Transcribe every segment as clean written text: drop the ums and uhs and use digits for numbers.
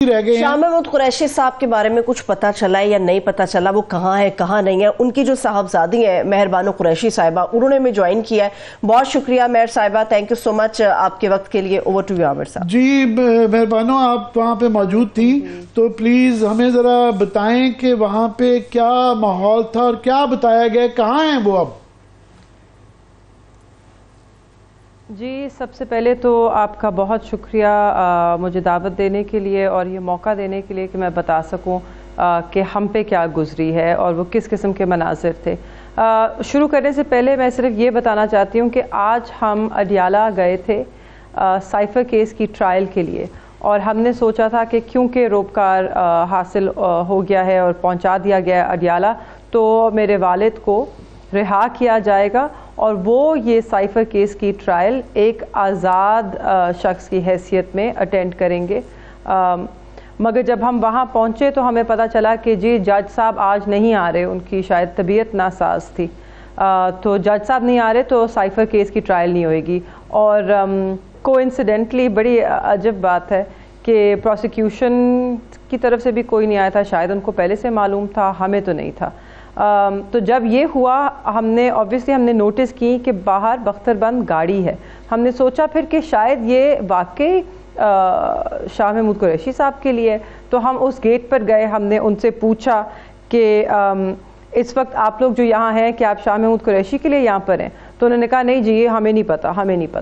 رہ گئے ہیں. شاہ محمود قریشی صاحب کے بارے میں کچھ پتہ چلا ہے یا نہیں پتہ چلا؟ وہ کہاں ہے کہاں نہیں ہے؟ ان کی جو صاحبزادی ہیں مہر بانو قریشی صاحبہ، انہوں نے ہمیں جوائن کیا ہے. بہت شکریہ مہر صاحبہ، تھینک یو سو مچ آپ کے وقت کے لیے. اوور ٹو یو عامر صاحب. جی مہر بانو، آپ وہاں پہ موجود تھی تو پلیز ہمیں ذرا بتائیں کہ وہاں پہ کیا ماحول تھا اور کیا بتایا گیا، کہاں ہیں وہ اب؟ جی سب سے پہلے تو آپ کا بہت شکریہ مجھے دعوت دینے کے لیے اور یہ موقع دینے کے لیے کہ میں بتا سکوں کہ ہم پہ کیا گزری ہے اور وہ کس قسم کے مناظر تھے. شروع کرنے سے پہلے میں صرف یہ بتانا چاہتی ہوں کہ آج ہم اڈیالہ گئے تھے سائفر کیس کی ٹرائل کے لیے، اور ہم نے سوچا تھا کہ کیونکہ روپکار حاصل ہو گیا ہے اور پہنچا دیا گیا ہے اڈیالہ، تو میرے والد کو رہا کیا جائے گا اور وہ یہ سائفر کیس کی ٹرائل ایک آزاد شخص کی حیثیت میں اٹینڈ کریں گے. مگر جب ہم وہاں پہنچے تو ہمیں پتہ چلا کہ جی جج صاحب آج نہیں آ رہے، ان کی شاید طبیعت ناساز تھی، تو جج صاحب نہیں آ رہے تو سائفر کیس کی ٹرائل نہیں ہوئے گی. اور کوئنسیڈنٹلی بڑی عجب بات ہے کہ پروسیکیوشن کی طرف سے بھی کوئی نہیں آیا تھا، شاید ان کو پہلے سے معلوم تھا، ہمیں تو نہیں تھا. تو جب یہ ہوا ہم نے نوٹس کی کہ باہر بختر بند گاڑی ہے. ہم نے سوچا پھر کہ شاید یہ واقعی شاہ محمود قریشی صاحب کے لیے. تو ہم اس گیٹ پر گئے، ہم نے ان سے پوچھا کہ اس وقت آپ لوگ جو یہاں ہیں کہ آپ شاہ محمود قریشی کے لیے یہاں پر ہیں؟ تو انہوں نے کہا نہیں جی یہ ہمیں نہیں پتہ.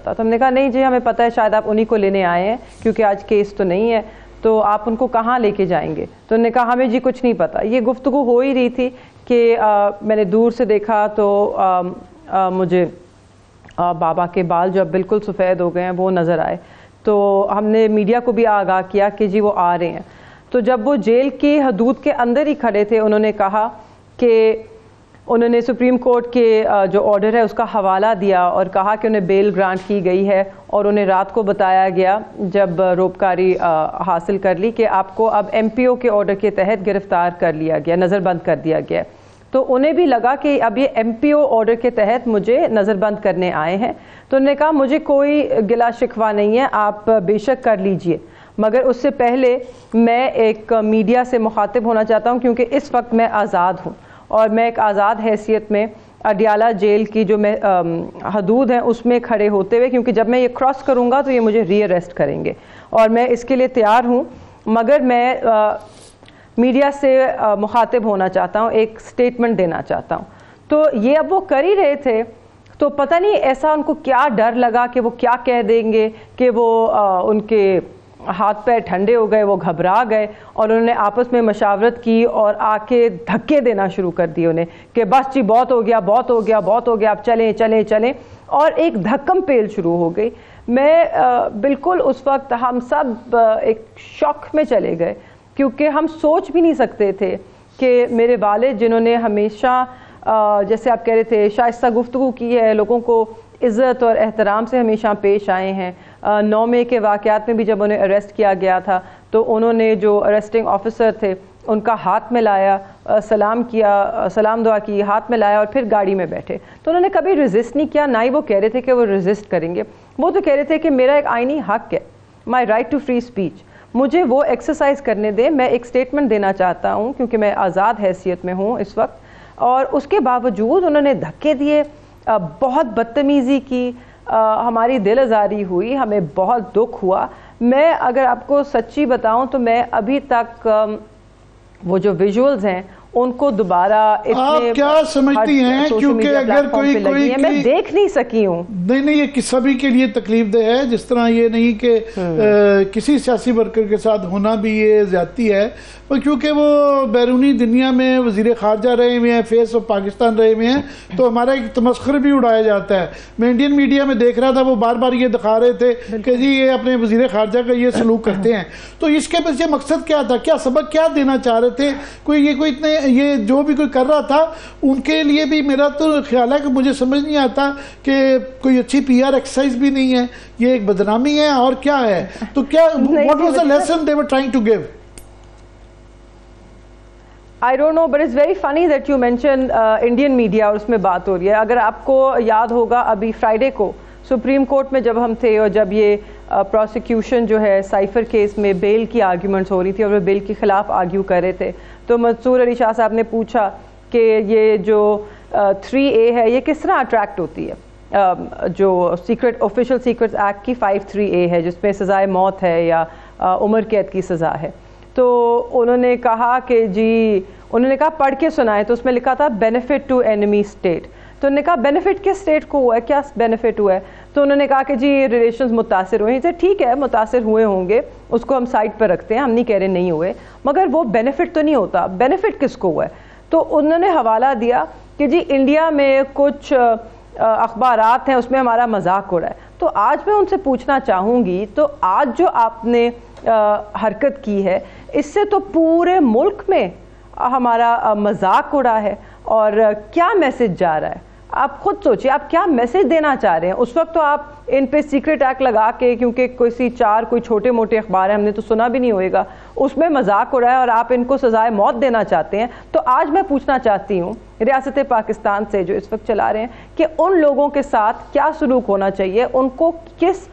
تو ہم نے کہا نہیں جی ہمیں پتہ ہے، شاید آپ انہی کو لینے آئے ہیں کیونکہ آج کیس تو نہیں ہے، تو آپ ان کو کہاں لے کے جائیں گے؟ تو انہوں نے کہا ہمیں جی کچھ نہیں پتہ. یہ گفتگو ہو ہی رہی تھی کہ میں نے دور سے دیکھا تو مجھے بابا کے بال جو اب بالکل سفید ہو گئے ہیں وہ نظر آئے. تو ہم نے میڈیا کو بھی آگاہ کیا کہ جی وہ آ رہے ہیں. تو جب وہ جیل کی حدود کے اندر ہی کھڑے تھے، انہوں نے کہا کہ انہوں نے سپریم کورٹ کے جو آرڈر ہے اس کا حوالہ دیا اور کہا کہ انہیں بیل گرانٹ کی گئی ہے، اور انہیں رات کو بتایا گیا جب روپکاری حاصل کر لی کہ آپ کو اب ایم پی او کے آرڈر کے تحت گرفتار کر لیا گیا، نظر بند کر دیا گیا. تو انہیں بھی لگا کہ اب یہ ایم پی او آرڈر کے تحت مجھے نظر بند کرنے آئے ہیں. تو انہوں نے کہا مجھے کوئی گلا شکوہ نہیں ہے، آپ بے شک کر لیجئے، مگر اس سے پہلے میں ایک میڈیا سے مخاطب ہونا چاہتا ہوں کیونکہ اس وقت میں آزاد ہوں اور میں ایک آزاد حیثیت میں اڈیالہ جیل کی جو میں حدود ہیں اس میں کھڑے ہوتے ہوئے، کیونکہ جب میں یہ کراس کروں گا تو یہ مجھے ری اریسٹ کریں گے اور میں اس کے لیے تیار ہوں، مگر میں میڈیا سے مخاطب ہونا چاہتا ہوں، ایک سٹیٹمنٹ دینا چاہتا ہوں. تو یہ اب وہ کر ہی رہے تھے تو پتہ نہیں ایسا ان کو کیا ڈر لگا کہ وہ کیا کہہ دیں گے کہ وہ ان کے ہاتھ پیر ٹھنڈے ہو گئے، وہ گھبرا گئے اور انہوں نے آپس میں مشاورت کی اور آ کے دھکے دینا شروع کر دیے انہیں کہ بس جی بہت ہو گیا اب چلیں، اور ایک دھکم پیل شروع ہو گئی. میں بالکل اس وقت ہم سب ایک شوق میں چلے گئے کیونکہ ہم سوچ بھی نہیں سکتے تھے کہ میرے والد جنہوں نے ہمیشہ جیسے آپ کہہ رہے تھے شائستہ گفتگو کی ہے، لوگوں کو عزت اور احترام سے ہمیشہ پیش آئے ہیں. 9 مئی کے واقعات میں بھی جب انہیں اریسٹ کیا گیا تھا تو انہوں نے جو اریسٹنگ آفیسر تھے ان کا ہاتھ میں لایا، سلام کیا، سلام دعا کی، ہاتھ میں لایا اور پھر گاڑی میں بیٹھے. تو انہوں نے کبھی ریزسٹ نہیں کیا، نہ ہی وہ کہہ رہے تھے کہ وہ ریزسٹ کریں گے. وہ تو کہہ رہے تھے کہ میرا ایک آئینی حق ہے، my right to free speech, مجھے وہ ایکسرسائز کرنے دیں، میں ایک سٹیٹمنٹ دینا چاہتا ہوں کیونکہ میں آزاد حیثیت میں ہوں اس وقت. اور اس کے باوجود انہوں نے دھکے دیے، بہت بدتمیزی کی، ہماری دل آزاری ہوئی، ہمیں بہت دکھ ہوا. میں اگر آپ کو سچی بتاؤں تو میں ابھی تک وہ جو ویژولز ہیں ان کو دوبارہ آپ کیا سمجھتی ہیں، کیونکہ اگر کوئی میں دیکھ نہیں سکی ہوں. نہیں یہ سبھی کے لیے تکلیف دہ ہے، جس طرح یہ نہیں کہ کسی سیاسی ورکر کے ساتھ ہونا بھی یہ زیادتی ہے، کیونکہ وہ بیرونی دنیا میں وزیر خارجہ رہے ہوئے ہیں، فیس آف پاکستان رہے ہوئے ہیں، تو ہمارا ایک تمسخر بھی اڑایا جاتا ہے. میں انڈین میڈیا میں دیکھ رہا تھا، وہ بار بار یہ دکھا رہے تھے کہ جی یہ اپنے وزیر خارجہ کا یہ سلوک کرتے ہیں. تو اس کے پیچھے مقصد کیا تھا، کیا سبق کیا دینا چاہ رہے تھے؟ کوئی اتنے یہ جو بھی کوئی کر رہا تھا ان کے لیے بھی میرا تو خیال ہے کہ مجھے سمجھ نہیں آتا کہ کوئی اچھی پی آر ایکسرسائز بھی نہیں ہے، یہ ایک بدنامی ہے اور کیا ہے. تو کیا what was the lesson they were trying to give? I don't know, but it's very funny that you mentioned Indian media اور اس میں بات ہو رہی ہے. اگر آپ کو یاد ہوگا ابھی فرائیڈے کو سپریم کورٹ میں جب ہم تھے اور جب یہ پروسیکیوشن جو ہے سائفر کیس میں بیل کی آرگیومنٹس ہو رہی تھی اور وہ بیل کے خلاف آرگیو کر رہے تھے، تو منصور علی شاہ صاحب نے پوچھا کہ یہ جو 3A ہے یہ کس طرح اٹریکٹ ہوتی ہے، جو آفیشیل سیکرٹس ایکٹ کی 5(3)A ہے جس میں سزائے موت ہے یا عمر قید کی سزا ہے۔ تو انہوں نے کہا کہ جی، انہوں نے کہا پڑھ کے سنائے، تو اس میں لکھا تھا بینیفٹ ٹو اینیمی اسٹیٹ۔ تو انہوں نے کہا بینیفٹ کس اسٹیٹ کو ہوا ہے، کیا بینیفٹ ہوا ہے؟ تو انہوں نے کہا کہ جی ریلیشنز متاثر ہوئے ہیں۔ ٹھیک ہے، متاثر ہوئے ہوں گے، اس کو ہم سائڈ پر رکھتے ہیں، ہم نہیں کہہ رہے نہیں ہوئے، مگر وہ بینیفٹ تو نہیں ہوتا۔ بینیفٹ کس کو ہوا ہے؟ تو انہوں نے حوالہ دیا کہ جی انڈیا میں کچھ اخبارات ہیں، اس میں ہمارا مذاق ہو رہا ہے۔ تو آج میں ان سے پوچھنا چاہوں گی، تو آج جو آپ نے حرکت کی ہے، اس سے تو پورے ملک میں ہمارا مذاق اڑا ہے، اور کیا میسج جا رہا ہے؟ آپ خود سوچئے، آپ کیا میسج دینا چاہ رہے ہیں؟ اس وقت تو آپ ان پہ سیکرٹ ایکٹ لگا کے، کیونکہ کوئی چھوٹے موٹے اخبار ہیں، ہم نے تو سنا بھی نہیں ہوئے گا، اس میں مذاق اڑا ہے اور آپ ان کو سزائے موت دینا چاہتے ہیں۔ تو آج میں پوچھنا چاہتی ہوں ریاست پاکستان سے جو اس وقت چلا رہے ہیں کہ ان لوگوں کے ساتھ کیا سلوک ہونا چاہیے، ان کو کس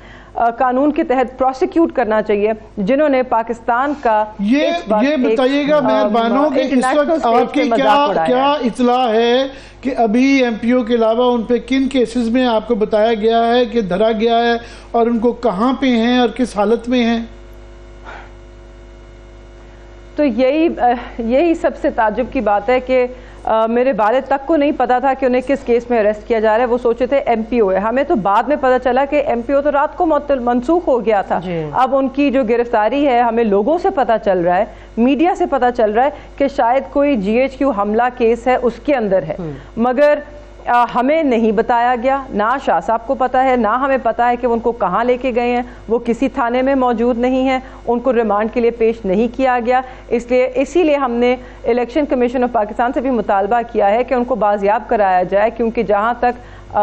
قانون کے تحت پروسیکیوٹ کرنا چاہیے جنہوں نے پاکستان کا یہ بتائیے گا مہربانوں کہ اس وقت آپ کی کیا اطلاع ہے کہ ابھی ایم پی او کے علاوہ ان پہ کن کیسز میں آپ کو بتایا گیا ہے کہ دھرا گیا ہے، اور ان کو کہاں پہ ہیں اور کس حالت میں ہیں؟ تو یہی سب سے تعجب کی بات ہے کہ میرے والد تک کو نہیں پتا تھا کہ انہیں کس کیس میں اریسٹ کیا جا رہا ہے، وہ سوچے تھے ایم پی او ہے۔ ہمیں تو بعد میں پتا چلا کہ ایم پی او تو رات کو منسوخ ہو گیا تھا۔ اب ان کی جو گرفتاری ہے، ہمیں لوگوں سے پتا چل رہا ہے، میڈیا سے پتا چل رہا ہے کہ شاید کوئی GHQ حملہ کیس ہے، اس کے اندر ہے، مگر ہمیں نہیں بتایا گیا، نہ شاہ صاحب کو پتا ہے، نہ ہمیں پتا ہے کہ ان کو کہاں لے کے گئے ہیں۔ وہ کسی تھانے میں موجود نہیں ہیں، ان کو ریمانڈ کے لیے پیش نہیں کیا گیا۔ اسی لیے ہم نے الیکشن کمیشن آف پاکستان سے بھی مطالبہ کیا ہے کہ ان کو بازیاب کرایا جائے، کیونکہ جہاں تک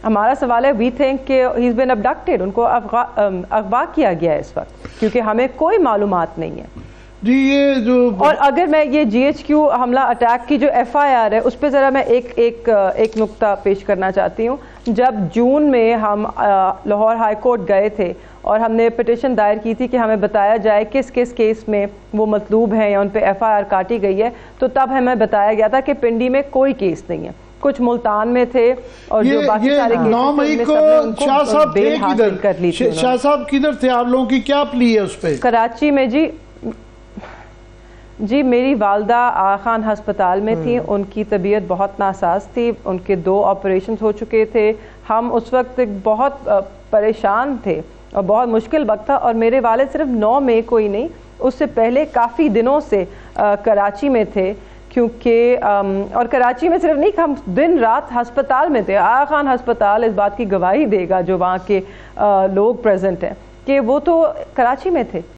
ہمارا سوال ہے، وی تھنک کہ ہی از بین ابڈکٹیڈ، ان کو اغوا کیا گیا ہے اس وقت، کیونکہ ہمیں کوئی معلومات نہیں ہے۔ جی یہ جو اور اگر میں یہ GHQ حملہ اٹیک کی جو FIR ہے اس پہ ذرا میں ایک نقطہ پیش کرنا چاہتی ہوں۔ جب جون میں ہم لاہور ہائی کورٹ گئے تھے اور ہم نے پٹیشن دائر کی تھی کہ ہمیں بتایا جائے کس کیس میں وہ مطلوب ہیں یا ان پہ FIR کاٹی گئی ہے، تو تب ہمیں بتایا گیا تھا کہ پنڈی میں کوئی کیس نہیں ہے، کچھ ملتان میں تھے، اور جو باقی سارے کیسز 9 مئی کو شاہ صاحب بیل حاصل کر لی تھی۔ شاہ صاحب کدھر تھے؟ آپ لوگوں کی کیا پلی ہے اس پہ؟ کراچی میں جی میری والدہ آغا خان ہسپتال میں تھی، ان کی طبیعت بہت ناساز تھی، ان کے 2 آپریشنز ہو چکے تھے، ہم اس وقت بہت پریشان تھے اور بہت مشکل وقت تھا، اور میرے والد صرف 9 مئی کو ہی نہیں، اس سے پہلے کافی دنوں سے کراچی میں تھے، کیونکہ اور کراچی میں صرف نہیں، ہم دن رات ہسپتال میں تھے۔ آغا خان ہسپتال اس بات کی گواہی دے گا جو وہاں کے لوگ پریزنٹ ہیں کہ وہ تو کراچی میں تھے۔